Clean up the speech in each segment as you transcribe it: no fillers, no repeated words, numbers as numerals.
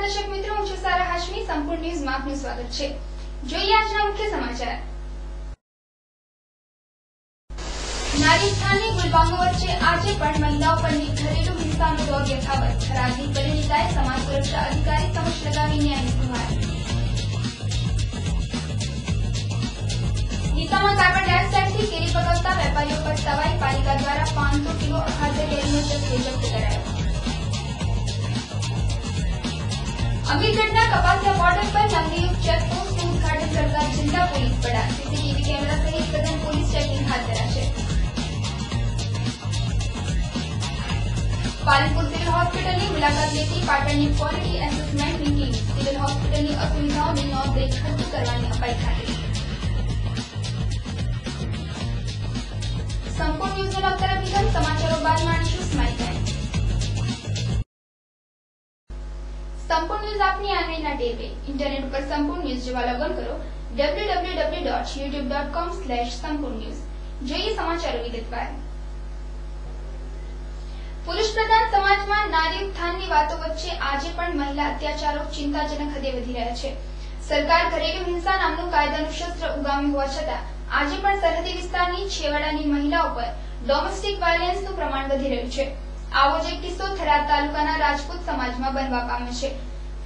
દર્શક મિત્રો, હું છું સારા હાશમી। સંપૂર્ણ ન્યૂઝમાં આપનું સ્વાગત છે। જોઈએ આજના મુખ્ય સમાચાર। નારી સ્થાનની ગુલબાંગો વચ્ચે આજે પણ મહિલાઓ પરની ઘરેલુ હિંસાનો દોર યથાવત। થરાદની પરિણીતાએ સમાજ સુરક્ષા અધિકારી સમક્ષ લગાવી ન્યાયની ગુહાર। ડીસામાં કાર્બન ડાયોક્સાઇડથી કેરી પકવતા વેપારીઓ પર સવાઈ પાલિકા દ્વારા 500 કિલો અખાદ્ય કેરીનો જથ્થો જપ્ત કરાયો। અમીરગઢના કપાસિયા બોર્ડર પર નવનિયુક્ત ચેકપોસ્ટનું ઉદઘાટન કરતા જિલ્લા પોલીસ વડા। સીસીટીવી કેમેરા સહિત સઘન પોલીસ ચેકિંગ હાથ ધરાશે। પાલનપુર સિવિલ હોસ્પિટલની મુલાકાત લેતી પાટણની ક્વોલિટી એસેસમેન્ટની ટીમ। સિવિલ હોસ્પિટલની અસુવિધાઓની નોંધ લઈ ખર્ચ કરવાની અપાઈ ખાતરી। સંપૂર્ણ ન્યૂઝનો ડોક્ટર અભિગમ સમાચારો બાદ માણીશું સ્માઇલ ટાઈમ। સંપૂર્ણ ન્યૂઝ આપની આંગળીના ટેરવે। ઇન્ટરનેટ ઉપર સંપૂર્ણ ન્યૂઝ જોવા લોગિન કરો www.youtube.com/સંપૂર્ણ ન્યૂઝ। જોઈએ સમાચારો વિગતવાર। પુરુષ પ્રધાન સમાજમાં નારી ઉત્થાનની વાતો વચ્ચે આજે પણ મહિલા અત્યાચારો ચિંતાજનક હદે વધી રહ્યા છે। સરકાર ઘરેલુ હિંસા નામનું કાયદાનું શસ્ત્ર ઉગામ્યું હોવા છતાં આજે પણ સરહદી વિસ્તારની છેવાડાની મહિલાઓ પર ડોમેસ્ટિક વાયલન્સનું પ્રમાણ વધી રહ્યું છે। આવો જ એક કિસ્સો થરાદ તાલુકાના રાજપૂત સમાજમાં બનવા પામ્યો છે।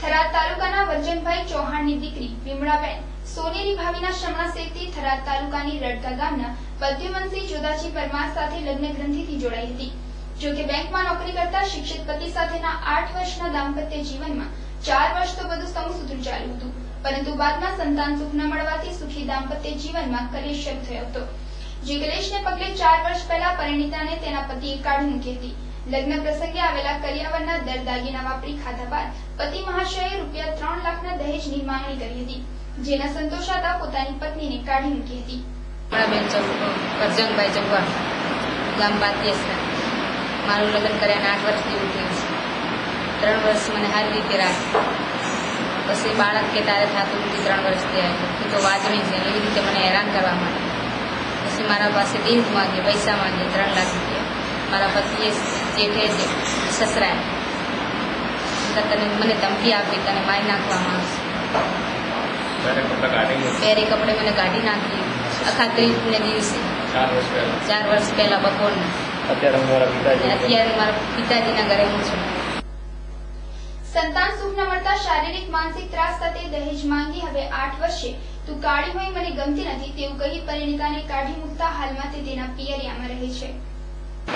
થરાદ તાલુકાના વર્જનભાઈ ચૌહાણની દીકરી વિમળાબેન સોનેરી ભાવીના શમણાસેથી થરાદ તાલુકાની રડકા ગામના પદ્મવંશી જોદાજી પરમાર સાથે લગ્ન ગ્રંથિથી જોડાઈ હતી। જો કે બેંકમાં નોકરી કરતા શિક્ષિત પતિ સાથેના 8 વર્ષના દાંપત્ય જીવનમાં 4 વર્ષ તો બધું સમસૂત્રું ચાલ્યું હતું, પરંતુ બાદમાં સંતાન સુખ ન મળવાથી સુખી દાંપત્ય જીવનમાં કલેશ શરૂ થયો હતો। જે કલેશને પગલે 4 વર્ષ પહેલા પરિણીતાને તેના પતિએ કાઢી મૂકી હતી। લગ્ન પ્રસંગે આવેલા કરિયાવરના દર દાગીના વાપરી ખાધા બાદ પતિ મહાશયે રૂપિયા 3 લાખના દહેજની માંગણી કરી હતી, જેના સંતોષાતા પોતાની પત્નીને કાઢી મૂકી હતી। કરજણભાઈ ચૌહાણ, ગામ બાતિયેસરા। મારું લગ્ન કર્યા 8 વર્ષ જેવું થયું છે। 3 વર્ષ મને સારી રીતે રાખી, પછી બાળક કે તારે થતું નથી। 3 વર્ષ થયા તું તો વાજણી છે, એવી રીતે મને હેરાન કરવા માંડે। પછી મારા પાસે દીધ માંગે, પૈસા માંગે 3 લાખ રૂપિયા। મારા પતિએ જેઠે છે સસરાએ તને મને ધમકી આપી, તને મારી નાખવામાં આવશે। પહેરે કપડે મને કાઢી નાખી અખાત્રીજને દિવસે 4 વર્ષ પહેલા બપોરના। અત્યારે મારા પિતાજીના ઘરે હું છું। સંતાન સુખ ન મળતા શારીરિક માનસિક ત્રાસ સાથે દહેજ માંગી હવે 8 વર્ષે તું કાળી હોય મને ગમતી નથી તેવું કહી પરિણીતાને કાઢી મૂકતા હાલમાં તે તેના પિયરિયામાં રહે છે।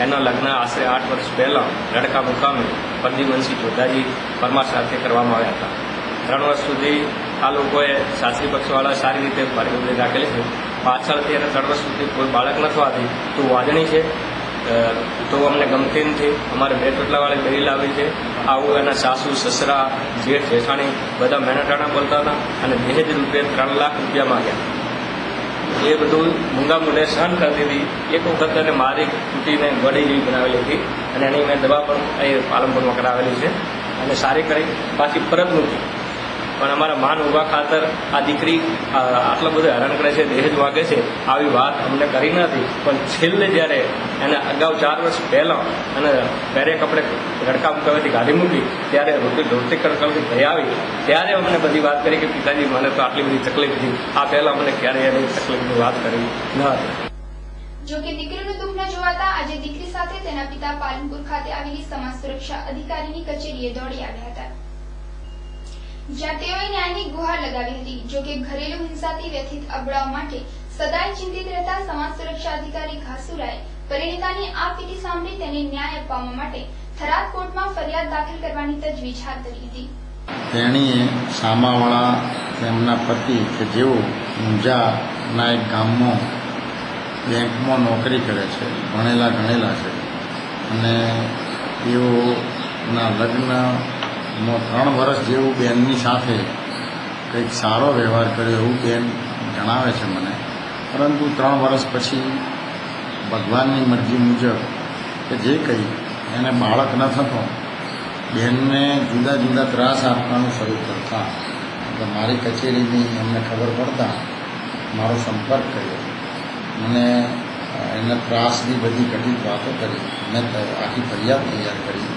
એના લગ્ન આશરે 8 વર્ષ પહેલા રડકા મુકામે પદ્મવંશી જોધાજી પરમાર સાથે કરવામાં આવ્યા હતા। 3 વર્ષ સુધી આ લોકોએ સાસરી પક્ષવાળા સારી રીતે પરિબંધ રાખેલી છે। પાછળથી એને 3 વર્ષ સુધી કોઈ બાળક ન થવાથી તું વાજણી છે તો અમને ગમતી નથી, અમારે 2 ચોટલાવાળી બહેરી લાવી છે। આવું એના સાસુ સસરા જેઠ જેઠાણી બધા મહેનતાણા બોલતા હતા અને દહેજ રૂપે 3 લાખ રૂપિયા માંગ્યા। એ બધું મૂંગા મૂંઢે સહન કરતી હતી। એક વખત એને મારી તૂટીને ગળી જેવી બનાવેલી હતી અને એની મેં દવા પણ અહીં પાલનપુરમાં કરાવેલી છે અને સારી કરી પાછી પરત મૂકી। પણ અમારા માન ઉભા ખાતર આ દીકરી આટલો બધો હેરાન કરે છે, દહેજ માગે છે, આવી વાત અમને કરી નથી। પણ છેલ્લે જ્યારે એને અગાઉ 4 વર્ષ પહેલાં અને પહેરે કપડે રડકા મુકાવેથી ગાડી મૂકી ત્યારે રોટી કડકડથી ભય આવી ત્યારે અમને બધી વાત કરી કે પિતાજી મને તો આટલી બધી તકલીફ હતી, આ પહેલાં મને ક્યારેય એની તકલીફની વાત કરી ન હતી। જો કે દીકરીનું દુઃખ ન જોવાતા આજે દીકરી સાથે તેના પિતા પાલનપુર ખાતે આવેલી સમાજ સુરક્ષા અધિકારીની કચેરીએ દોડી આવ્યા હતા, જ્યાં તેઓએ ન્યાયની ગુહાર લગાવી હતી। જો કે ઘરેલુ હિંસાથી વ્યથિત અબડાઓ માટે સદાય ચિંતિત રહેતા સમાજ સુરક્ષા અધિકારી ઘાસુરાએ પરિણીતાની આ પીટી સાંભળી તેને ન્યાય અપાવવા માટે થરાદ કોર્ટમાં ફરિયાદ દાખલ કરવાની તજવીજ હાથ ધરી હતી। તેણીએ સામાવાળા તેમના પતિ કે જેઓ ઊંઝાના એક ગામમાં બેંકમાં નોકરી કરે છે, ભણેલા ગણેલા છે અને તેઓના લગ્નમાં 3 વર્ષ જેવું બેનની સાથે કંઈક સારો વ્યવહાર કર્યો એવું બેન જણાવે છે મને। પરંતુ 3 વર્ષ પછી ભગવાનની મરજી મુજબ કે જે કંઈ એને બાળક ન થતો, બેનને જુદા જુદા ત્રાસ આપવાનું શરૂ કરતા એટલે મારી કચેરીની અમને ખબર પડતા મારો સંપર્ક કર્યો, મને એના ત્રાસની બધી ઘટિત વાતો કરી, મેં આખી ફરિયાદ તૈયાર કરી।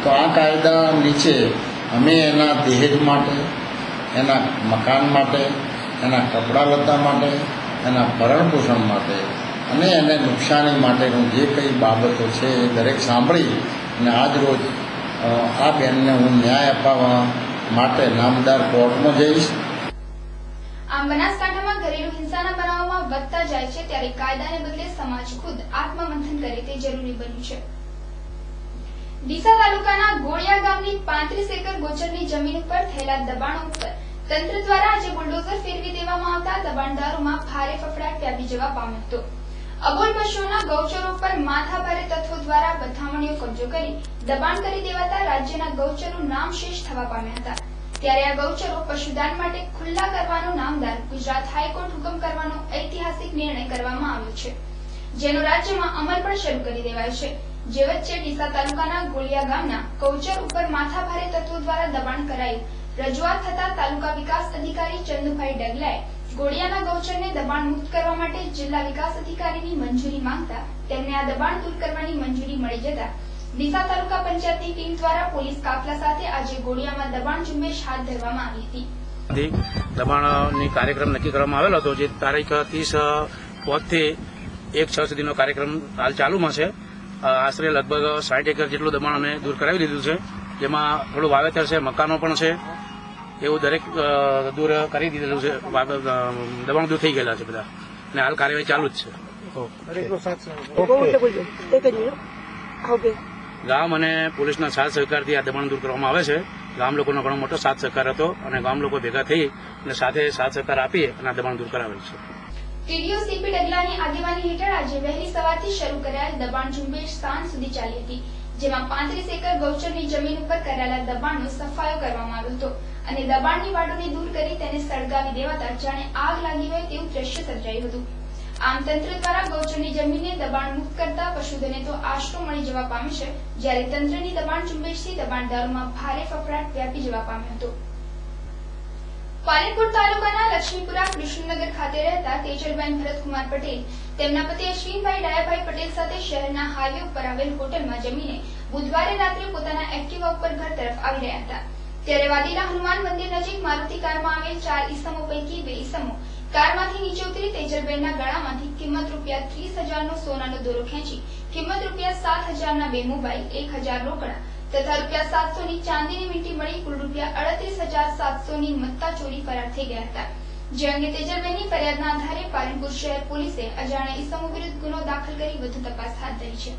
તો આ કાયદા નીચે અમે એના દહેજ માટે, એના મકાન માટે, એના કપડાં લત્તા માટે, એના ભરણ પોષણ માટે અને એને નુકસાની માટેનું જે કંઈ બાબતો છે એ દરેક સાંભળી અને આજ રોજ આ બેનને હું ન્યાય અપાવવા માટે નામદાર કોર્ટમાં જઈશ. આમ બનાસકાંઠામાં ઘરેલુ હિંસાના બનાવોમાં વધતા જાય છે ત્યારે કાયદાને બદલે સમાજ ખુદ આત્મમંથન કરે તે જરૂરી બન્યું છે. ડીસા તાલુકાના ગોળિયા ગામની 35 એકર ગોચરની જમીન ઉપર થયેલા દબાણો ઉપર તંત્ર દ્વારા આજે બુલડોઝર ફેરવી દેવામાં આવતા દબાણદારોમાં ભારે ફફડાટ વ્યાપી જવા પામ્યો હતો. અબોલ પશુઓના ગૌચરો પર માથાભારે તત્વો દ્વારા વધામણીઓ કબજો કરી દબાણ કરી દેવાતા રાજ્યના ગૌચરો નામશેષ થવા પામ્યા હતા. ત્યારે આ ગૌચરો પશુદાન માટે ખુલ્લા કરવાનો નામદાર ગુજરાત હાઈકોર્ટ હુકમ કરવાનો ઐતિહાસિક નિર્ણય કરવામાં આવ્યો છે, જેનો રાજ્યમાં અમલ પણ શરૂ કરી દેવાયો છે. જે વચ્ચે ડીસા તાલુકાના ગોળિયા ગામના ગૌચર ઉપર માથાભારે તત્વો દ્વારા દબાણ કરાયું રજૂઆત થતા તાલુકા વિકાસ અધિકારી ચંદુભાઈ ડગલાએ ગોળિયાના ગૌચરને દબાણ મુક્ત કરવા માટે જિલ્લા વિકાસ અધિકારીની મંજૂરી માંગતા તેમને આ દબાણ દૂર કરવાની મંજૂરી મળી જતા ડીસા તાલુકા પંચાયતની ટીમ દ્વારા પોલીસ કાફલા સાથે આજે ગોળિયામાં દબાણ ઝુંબેશ હાથ ધરવામાં આવી હતી. દબાણની કાર્યક્રમ નક્કી કરવામાં આવેલો હતો, જે તારીખ 30 થી 1/6 સુધીનો કાર્યક્રમ હાલ ચાલુમાં છે. આશરે લગભગ 60 એકર જેટલું દબાણ અમે દૂર કરાવી દીધું છે, જેમાં થોડું વાવેતર છે, મકાનો પણ છે, એવું દરેક દૂર કરી દીધેલું છે. દબાણ દૂર થઈ ગયેલા છે બધા, અને હાલ કાર્યવાહી ચાલુ જ છે. ગામ અને પોલીસના સાથ સહકારથી આ દબાણ દૂર કરવામાં આવે છે. ગામ લોકોનો ઘણો મોટો સાથ સહકાર હતો અને ગામ લોકો ભેગા થઈ અને સાથે સાથ સહકાર આપી અને આ દબાણ દૂર કરાવેલ છે. ટીડીઓ સીપી ડગલાની આગેવાની હેઠળ આજે વહેલી સવારથી શરૂ કરાયેલ દબાણ ઝુંબેશ સાંજ સુધી ચાલી હતી, જેમાં 35 એકર ગૌચરની જમીન ઉપર કરાયેલા દબાણનો સફાયો કરવામાં આવ્યો હતો અને દબાણની વાડોને દૂર કરી તેને સળગાવી દેવાતા જાણે આગ લાગી હોય તેવું દ્રશ્ય સર્જાયું હતું. આમ તંત્ર દ્વારા ગૌચરની જમીનને દબાણ મુક્ત કરતા પશુધનને તો આશરો મળી જવા પામ્યો છે, જ્યારે તંત્રની દબાણ ઝુંબેશથી દબાણદારોમાં ભારે ફફડાટ વ્યાપી જવા પામ્યો હતો. પાલનપુર તાલુકાના લક્ષ્મીપુરા કૃષ્ણનગર ખાતે રહેતા તેજલબેન ભરતકુમાર પટેલ તેમના પતિ અશ્વિનભાઈ ડાયાભાઈ પટેલ સાથે શહેરના હાઈવે ઉપર આવેલ હોટલમાં જમીને બુધવારે રાત્રે પોતાના એક્ટિવા ઉપર ઘર તરફ આવી રહ્યા હતા. ત્યારે વાડીના હનુમાન મંદિર નજીક મારુતિ કારમાં આવેલ 4 ઈસમો પૈકી 2 ઈસમો કારમાંથી નીચે ઉતરી તેજલબેનના ગળામાંથી કિંમત ₹30,000નો સોનાનો દોરો ખેંચી કિંમત ₹7,000ના 2 મોબાઈલ, 1,000 રોકડા તથા ₹700ની ચાંદીની વીંટી મળી કુલ ₹38,700ની મત્તા ચોરી ફરાર થઈ ગયા હતા. જે અંગે તેજલબેનની ફરિયાદના આધારે પાલનપુર શહેર પોલીસે અજાણ્યા ઈસમો વિરુદ્ધ ગુનો દાખલ કરી વધુ તપાસ હાથ ધરી છે.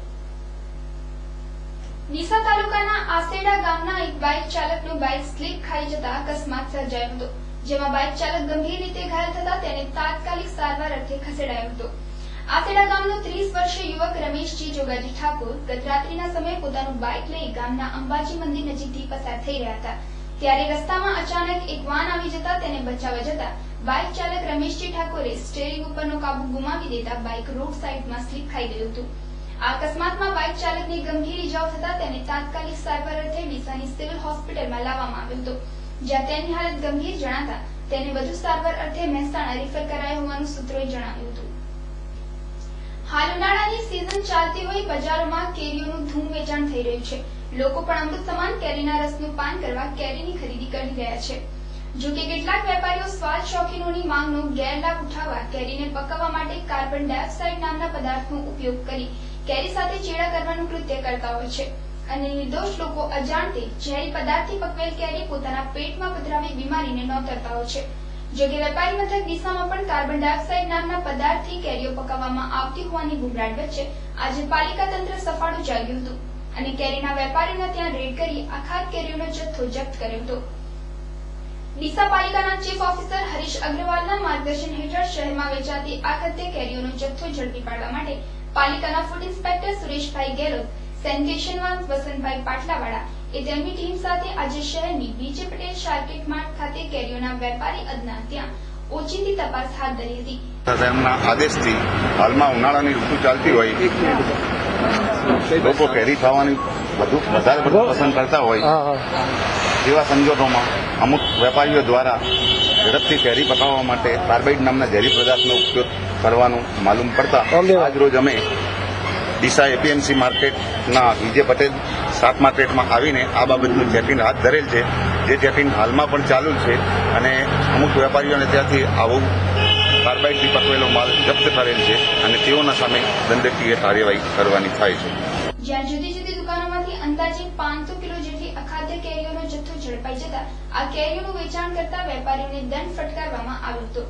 ડીસા તાલુકાના આસેડા ગામના એક બાઇક ચાલકનું બાઇક સ્લીપ ખાઈ જતા અકસ્માત સર્જાયો હતો, જેમાં બાઇક ચાલક ગંભીર રીતે ઘાયલ થતા તેને તાત્કાલિક સારવાર અર્થે ખસેડાયો હતો. આસેડા ગામનો 30 વર્ષીય યુવક રમેશજી જોગાજી ઠાકોર ગત રાત્રિના સમયે પોતાનું બાઇક લઈ ગામના અંબાજી મંદિર નજીકથી પસાર થઈ રહ્યા હતા, ત્યારે રસ્તામાં અચાનક એક વાન આવી જતા તેને બચાવવા જતા બાઇક ચાલક રમેશજી ઠાકોરે સ્ટીયરિંગ ઉપરનો કાબુ ગુમાવી દેતા બાઇક રોડ સાઇડમાં સ્લીપ ખાઈ ગયું હતું. આ અકસ્માતમાં બાઇક ચાલકને ગંભીર ઇજાઓ થતા તેને તાત્કાલિક સારવાર અર્થે ડીસાની સિવિલ હોસ્પિટલમાં લાવવામાં આવ્યો હતો, જ્યાં તેની હાલત ગંભીર જણાતા તેને વધુ સારવાર અર્થે મહેસાણા રેફર કરાયો હોવાનું સૂત્રોએ જણાવ્યું હતું. હાલ ઉનાળાની સીઝન ચાલતી હોય બજારોમાં કેરીઓનું ધૂમ વેચાણ થઈ રહ્યું છે. લોકો પણ અમૃત સમાન કેરીના રસનું પાન કરવા કેરીની ખરીદી કરી રહ્યા છે. જો કે કેટલાક વેપારીઓ સ્વાદ શોખીનોની માંગનો ગેરલાભ ઉઠાવવા કેરીને પકવવા માટે કાર્બન ડાયોક્સાઇડ નામના પદાર્થનો ઉપયોગ કરી કેરી સાથે ચેડા કરવાનું કૃત્ય કરતા હોય છે અને નિર્દોષ લોકો અજાણતે ઝેરી પદાર્થથી પકવેલ કેરી પોતાના પેટમાં પધરાવી બીમારીને નોતરતા હોય છે. જો કે વેપારી મથક ડીસામાં પણ કાર્બન ડાયોક્સાઇડ નામના પદાર્થથી કેરીઓ પકાવવામાં આવતી હોવાની બુમરાડ વચ્ચે આજે પાલિકા તંત્ર સફાળું જાગ્યું હતું અને કેરીના વેપારીઓને ત્યાં રેડ કરી આખાત કેરીઓનો જથ્થો જપ્ત કર્યો હતો. ડીસા પાલિકાના ચીફ ઓફિસર હરીશ અગ્રવાલના માર્ગદર્શન હેઠળ શહેરમાં વેચાતી આખતે કેરીઓનો જથ્થો ઝડપી પાડવા માટે પાલિકાના ફૂડ ઇન્સ્પેક્ટર સુરેશભાઈ ગેહલોત, સેનિટેશનવાન વસંતભાઈ પાટલાવાળા એ તેમની ટીમ સાથે આજે શહેરની બીજે પટેલ માર્કેટ માર્ટ ખાતે કેરીઓના વેપારી અદના ત્યાં ઓચિંતી તપાસ હાથ ધરી હતી. તેમના આદેશથી હાલમાં ઉનાળાની ઋતુ ચાલતી હોય લોકો કેરી ખાવાની વધારે પસંદ કરતા હોય તેવા સંજોગોમાં અમુક વેપારીઓ દ્વારા ઝડપથી કેરી પકાવવા માટે કાર્બાઇડ નામના ઝેરી પદાર્થનો ઉપયોગ કરવાનું માલુમ પડતા આજ રોજ અમે ડીસા એપીએમસી માર્કેટના વિજય પટેલ શાક માર્કેટમાં આવીને આ બાબતનું ચેકિંગ હાથ ધરેલ છે, જે ચેકિંગ હાલમાં પણ ચાલુ છે અને અમુક વેપારીઓને ત્યાંથી આવું કાર્બાઇડથી પકવેલો માલ જપ્ત કરેલ છે અને તેઓના સામે દંડકીય કાર્યવાહી કરવાની થાય છે. જ્યાં જુદી જુદી દુકાનોમાંથી અંદાજે 500 કિલો જેટલી અખાદ્ય કેરીઓનો જથ્થો ઝડપાઈ જતા આ કેરીઓનું વેચાણ કરતા વેપારીઓને દંડ ફટકારવામાં આવ્યો હતો.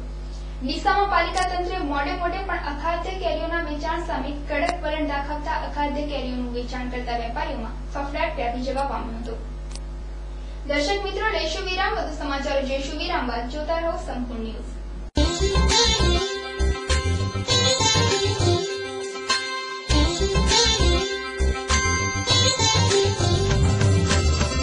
ડીસામાં પાલિકા તંત્રે મોડે પણ અખાદ્ય કેરીઓના વેચાણ સામે કડક વલણ દાખવતા અખાદ્ય કેરીઓનું વેચાણ કરતા વેપારીઓમાં ફફડાટ વ્યાપી જવા પામ્યો હતો. દર્શક મિત્રો, લઈશું વિરામ. વધુ સમાચારો જોઈશું વિરામ બાદ. જોતા રહો સંપૂર્ણ ન્યૂઝ.